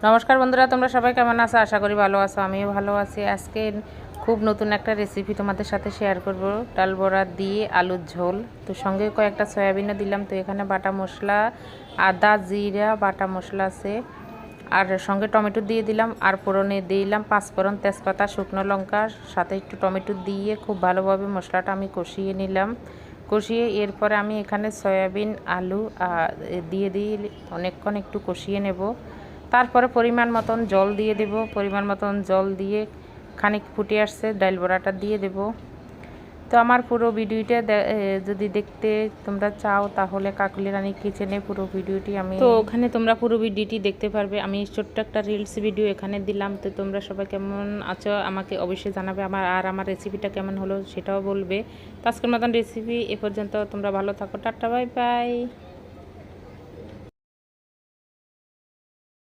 নমস্কার বন্ধুরা, তোমরা সবাই কেমন আছো? আশা করি ভালো আছো। আমিও ভালো আছি। আজকে খুব নতুন একটা রেসিপি তোমাদের সাথে শেয়ার করব, ডাল বড়া দিয়ে আলুর ঝোল। তো সঙ্গে কয়েকটা সয়াবিনও দিলাম। তো এখানে বাটা মশলা, আদা জিরা বাটা মশলা আছে, আর সঙ্গে টমেটো দিয়ে দিলাম, আর ফোড়নে দিলাম পাঁচফোড়ন, তেজপাতা, শুকনো লঙ্কা, সাথে একটু টমেটো দিয়ে খুব ভালোভাবে মশলাটা আমি কষিয়ে নিলাম। কষিয়ে এরপরে আমি এখানে সয়াবিন আলু দিয়ে অনেকক্ষণ একটু কষিয়ে নেব। তারপরে পরিমাণ মতন জল দিয়ে দেব। পরিমাণ মতন জল দিয়ে খানিক ফুটে আসছে, ডাল বড়াটা দিয়ে দেব। তো আমার পুরো ভিডিওটা যদি দেখতে তোমরা চাও তাহলে কাকলি রানী কিচেনে পুরো ভিডিওটি তো ওখানে তোমরা পুরো ভিডিওটি দেখতে পারবে। আমি ছোট্ট একটা রিলস ভিডিও এখানে দিলাম। তো তোমরা সবাই কেমন আছো আমাকে অবশ্যই জানাবে, আমার রেসিপিটা কেমন হলো সেটাও বলবে। তো আজকের মতন রেসিপি এ পর্যন্ত। তোমরা ভালো থাকো, টাটা বাই বাই।